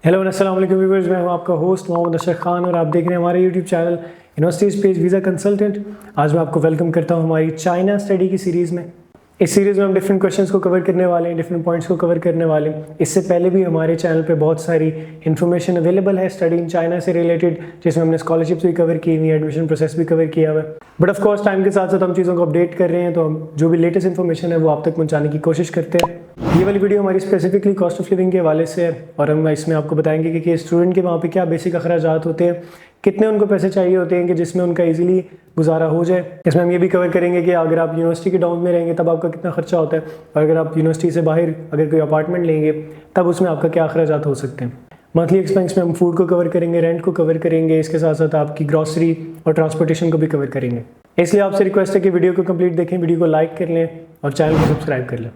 Hello अस्सलाम वालेकुम viewers, मैं हूं आपका होस्ट मोहम्मद अशरफ खान और आप देख रहे हैं हमारे YouTube channel university space visa consultant. आज मैं आपको वेलकम करता हूं हमारी चाइना स्टडी की सीरीज़ में। इस सीरीज़ में हम डिफरेंट क्वेश्चंस को कवर करने वाले हैं, डिफरेंट पॉइंट्स को कवर करने वाले हैं। इससे पहले भी हमारे चैनल पे बहुत सारी इन्फॉर्मेशन अवेलेबल है स्टडी इन चाइना से रिलेटेड, जिसमें हमने स्कॉलरशिप्स भी कवर की हुई है, एडमिशन प्रोसेस भी कवर किया हुआ है। बट ऑफ कोर्स टाइम के साथ साथ हम चीज़ों को अपडेट कर रहे हैं, तो हम जो भी लेटेस्ट इन्फॉर्मेशन है वो आप तक पहुँचाने की कोशिश करते हैं। ये वाली वीडियो हमारी स्पेसिफिकली कॉस्ट ऑफ लिविंग के हवाले से है और हम इसमें आपको बताएंगे कि स्टूडेंट के वहाँ पे क्या बेसिक अखराजात होते हैं, कितने उनको पैसे चाहिए होते हैं कि जिसमें उनका इजीली गुजारा हो जाए। इसमें हम ये भी कवर करेंगे कि अगर आप यूनिवर्सिटी के डाउन में रहेंगे तब आपका कितना खर्चा होता है, और अगर आप यूनिवर्सिटी से बाहर अगर कोई अपार्टमेंट लेंगे तब उसमें आपका क्या अखराजात हो सकते हैं। मंथली एक्सपेंस में हम फूड को कवर करेंगे, रेंट को कवर करेंगे, इसके साथ साथ आपकी ग्रॉसरी और ट्रांसपोर्टेशन को भी कवर करेंगे। इसलिए आपसे रिक्वेस्ट है कि वीडियो को कंप्लीट देखें, वीडियो को लाइक कर लें और चैनल को सब्सक्राइब कर लें।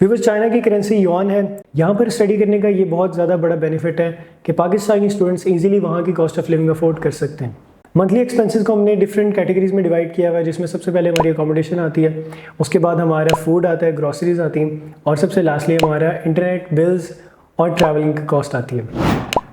व्यूअर्स, चाइना की करेंसी युआन है। यहाँ पर स्टडी करने का ये बहुत ज़्यादा बड़ा बेनिफिट है कि पाकिस्तानी स्टूडेंट्स इजीली वहाँ की कॉस्ट ऑफ लिविंग अफोर्ड कर सकते हैं। मंथली एक्सपेंसेस को हमने डिफरेंट कैटेगरीज में डिवाइड किया हुआ है, जिसमें सबसे पहले हमारी अकोमोडेशन आती है, उसके बाद हमारा फूड आता है, ग्रॉसरीज आती हैं, और सबसे लास्टली हमारा इंटरनेट बिल्स और ट्रैवलिंग की कॉस्ट आती है।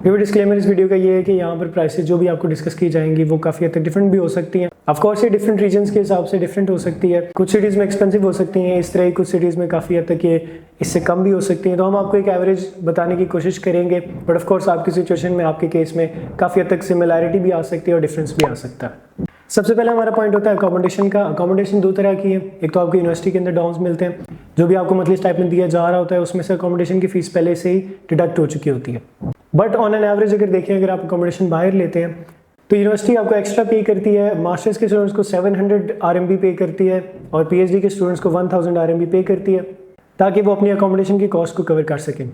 व्यूअर, डिस्क्लेमर इस वीडियो का ये है कि यहाँ पर प्राइसेस जो भी आपको डिस्कस की जाएंगी वो काफ़ी हद तक डिफरेंट भी हो सकती हैं। ऑफ कोर्स ये डिफरेंट रीजन्स के हिसाब से डिफरेंट हो सकती है। कुछ सिटीज़ में एक्सपेंसिव हो सकती हैं इस तरह ही, कुछ सिटीज़ में काफ़ी हद तक ये इससे कम भी हो सकती हैं। तो हम आपको एक एवरेज बताने की कोशिश करेंगे, बट ऑफ कोर्स आपकी सिचुएशन में, आपके केस में काफ़ी हद तक सिमिलैरिटी भी आ सकती है और डिफरेंस भी आ सकता है। सबसे पहले हमारा पॉइंट होता है अकोमोडेशन का। अकोमोडेशन दो तरह की है। एक तो आपको यूनिवर्सिटी के अंदर डाउन्स मिलते हैं, जो भी आपको मंथली स्टाइपेंड दिया जा रहा होता है उसमें से अकोमोडेशन की फीस पहले से ही डिडक्ट हो चुकी होती है। बट ऑन एन एवरेज अगर देखें, अगर आप अकोमोडेशन बाहर लेते हैं तो यूनिवर्सिटी आपको एक्स्ट्रा पे करती है। मास्टर्स के स्टूडेंट्स को 700 RMB पे करती है और PhD के स्टूडेंट्स को 1000 RMB पे करती है, ताकि वो अपनी अकोमोडेशन की कॉस्ट को कवर कर सकें।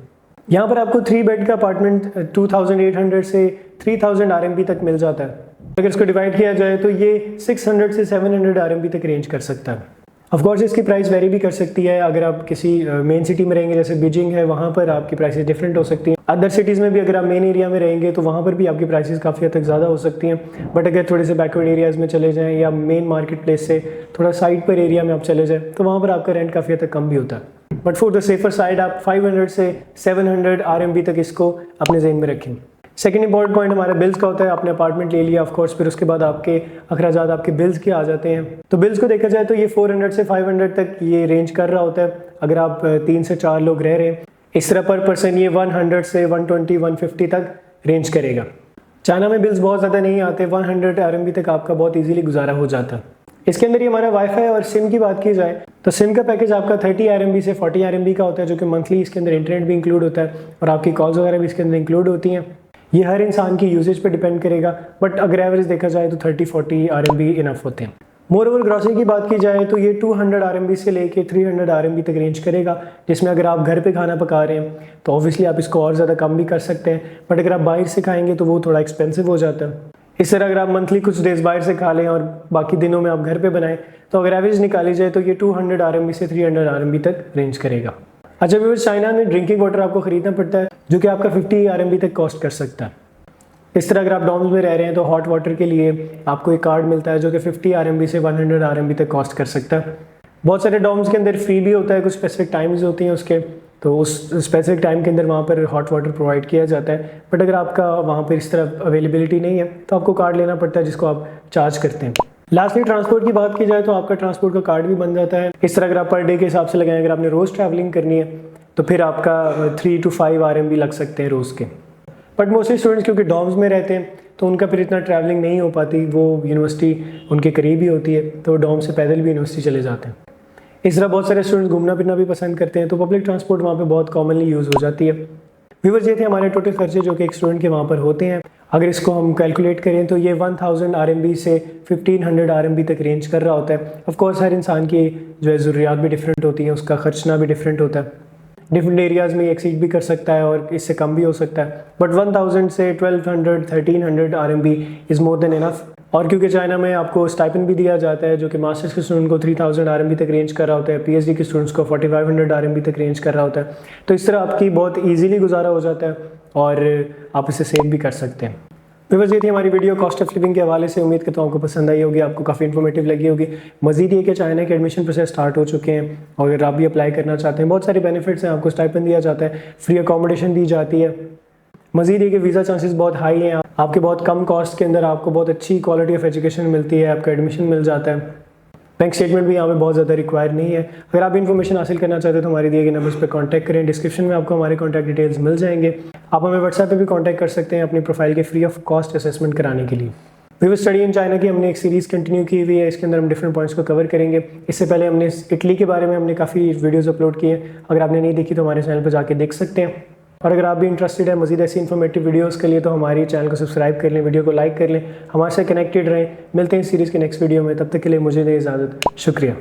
यहाँ पर आपको 3 बेड का अपार्टमेंट 2800 से 3000 RMB तक मिल जाता है। अगर इसको डिवाइड किया जाए तो ये 600 से 700 RMB तक रेंज कर सकता है। ऑफकोर्स इसकी प्राइस वेरी भी कर सकती है। अगर आप किसी मेन सिटी में रहेंगे, जैसे बीजिंग है, वहाँ पर आपकी प्राइसेस डिफरेंट हो सकती हैं। अदर सिटीज़ में भी अगर आप मेन एरिया में रहेंगे तो वहाँ पर भी आपकी प्राइसेस काफ़ी हद तक ज़्यादा हो सकती हैं। बट अगर थोड़े से बैकवर्ड एरियाज़ में चले जाएँ या मेन मार्केट प्लेस से थोड़ा साइड पर एरिया में आप चले जाएँ तो वहाँ पर आपका रेंट काफ़ी हद तक कम भी होता है। But for the safer side आप 500 से 700 RMB तक इसको अपने ज़हन में रखें। सेकेंड इंपॉर्टेंट पॉइंट हमारे बिल्स का होता है। आपने अपार्टमेंट ले लिया ऑफ कोर्स, फिर उसके बाद आपके अखराजात आपके बिल्स के आ जाते हैं। तो बिल्स को देखा जाए तो ये 400 से 500 तक ये रेंज कर रहा होता है अगर आप 3 से 4 लोग रह रहे हैं। इस तरह पर पर्सन ये 100 से 120 150 तक रेंज करेगा। चाइना में बिल्स बहुत ज़्यादा नहीं आते, 100 RMB तक आपका बहुत ईजिली गुजारा हो जाता है। इसके अंदर ही हमारा वाईफाई और सिम की बात की जाए तो सिम का पैकेज आपका 30 RMB से 40 RMB का होता है, जो कि मंथली इसके अंदर इंटरनेट भी इंक्लूड होता है और आपकी कॉल्स वगैरह भी इसके अंदर इंक्लूड होती हैं। ये हर इंसान की यूजेज पे डिपेंड करेगा, बट अगर एवरेज देखा जाए तो 30-40 RMB इनफ होते हैं। मोर ओवर ग्रॉसरी की बात की जाए तो ये 200 RMB से लेके 300 RMB तक रेंज करेगा, जिसमें अगर आप घर पे खाना पका रहे हैं तो ऑब्वियसली आप इसको और ज़्यादा कम भी कर सकते हैं, बट अगर आप बाहर से खाएंगे तो वो थोड़ा एक्सपेंसिव हो जाता है। इस तरह अगर आप मंथली कुछ डेज बाहर से खा लें और बाकी दिनों में आप घर पे बनाएं तो अगर एवरेज निकाली जाए तो ये 200 RMB से 300 RMB तक रेंज करेगा। अच्छा व्यूअर्स, चाइना में ड्रिंकिंग वाटर आपको खरीदना पड़ता है, जो कि आपका 50 RMB तक कॉस्ट कर सकता है। इस तरह अगर आप डाउन में रह रहे हैं तो हॉट वाटर के लिए आपको एक कार्ड मिलता है जो कि 50 RMB से 100 RMB तक कॉस्ट कर सकता है। बहुत सारे डाउन्स के अंदर फ्री भी होता है, कुछ स्पेसिफिक टाइम्स होती हैं उसके, तो उस स्पेसिफिक टाइम के अंदर वहाँ पर हॉट वाटर प्रोवाइड किया जाता है। बट अगर आपका वहाँ पर इस तरह अवेलेबिलिटी नहीं है तो आपको कार्ड लेना पड़ता है जिसको आप चार्ज करते हैं। लास्टली ट्रांसपोर्ट की बात की जाए तो आपका ट्रांसपोर्ट का कार्ड भी बन जाता है। इस तरह अगर आप पर डे के हिसाब से लगाएं, अगर आपने रोज़ ट्रैवलिंग करनी है तो फिर आपका 3 to 5 RMB लग सकते हैं रोज़ के। बट मोस्टली स्टूडेंट्स क्योंकि डॉर्म्स में रहते हैं तो उनका फिर इतना ट्रैवलिंग नहीं हो पाती, वो यूनिवर्सिटी उनके करीब ही होती है तो डॉर्म से पैदल भी यूनिवर्सिटी चले जाते हैं। इस तरह बहुत सारे स्टूडेंट्स घूमना फिरना भी पसंद करते हैं, तो पब्लिक ट्रांसपोर्ट वहाँ पे बहुत कॉमनली यूज़ हो जाती है। व्यूअर्स, ये थे हमारे टोटल खर्चे जो कि एक स्टूडेंट के वहाँ पर होते हैं। अगर इसको हम कैलकुलेट करें तो ये 1000 RMB से 1500 RMB तक रेंज कर रहा होता है। ऑफ कोर्स हर इंसान की जो है ज़रूरियात भी डिफरेंट होती हैं, उसका खर्चना भी डिफरेंट होता है। डिफरेंट एरियाज़ में एक्सीड भी कर सकता है और इससे कम भी हो सकता है, बट 1000 से 1200 1300 RMB is more than enough. और क्योंकि चाइना में आपको स्टाइपेंड भी दिया जाता है जो कि मास्टर्स के स्टूडेंट को 3000 RMB तक रेंज कर रहा होता है, PhD के स्टूडेंट्स को 4500 RMB तक रेंज कर रहा होता है। तो इस तरह आपकी बहुत ईजीली गुजारा हो जाता है और आप इसे सेव भी कर सकते हैं। व्यूअर्स, ये थी हमारी वीडियो कॉस्ट ऑफ लिविंग के हवाले से। उम्मीद करता हूँ आपको पसंद आई होगी, आपको काफ़ी इन्फॉर्मेटिव लगी होगी। मजीद ये कि चाइना के एडमिशन प्रोसेस स्टार्ट हो चुके हैं और अगर आप भी अप्लाई करना चाहते हैं, बहुत सारे बेनिफिट्स हैं। आपको स्टाइपेंड दिया जाता है, फ्री अकोमोडेशन दी जाती है। मजीद ये कि वीज़ा चांसेस बहुत हाई हैं, आपके बहुत कम कॉस्ट के अंदर आपको बहुत अच्छी क्वालिटी ऑफ एजुकेशन मिलती है, आपका एडमिशन मिल जाता है। बैंक स्टेटमेंट भी यहाँ पे बहुत ज़्यादा रिक्वायर नहीं है। अगर आप इन्फॉर्मेशन हासिल करना चाहते हैं तो हमारे दिए गए नंबर्स पर कांटेक्ट करें। डिस्क्रिप्शन में आपको हमारे कांटेक्ट डिटेल्स मिल जाएंगे। आप हमें व्हाट्सएप पे भी कांटेक्ट कर सकते हैं अपनी प्रोफाइल के फ्री ऑफ कॉस्ट असेसमेंट कराने के लिए। व्यूअर्स, स्टडी इन चाइना की हमने एक सीरीज़ कंटिन्यू की हुई है, इसके अंदर हम डिफरेंट पॉइंट्स को कवर करेंगे। इससे पहले हमने इटली के बारे में हमने काफ़ी वीडियोज़ अपलोड किए हैं, अगर आपने नहीं देखी तो हमारे चैनल पर जाके देख सकते हैं। और अगर आप भी इंटरेस्टेड है मज़ीद ऐसी इन्फॉर्मेटिव वीडियोस के लिए तो हमारी चैनल को सब्सक्राइब कर लें, वीडियो को लाइक कर लें, हमारे साथ कनेक्टेड रहें। मिलते हैं इस सीरीज़ के नेक्स्ट वीडियो में, तब तक के लिए मुझे दें इजाज़त। शुक्रिया।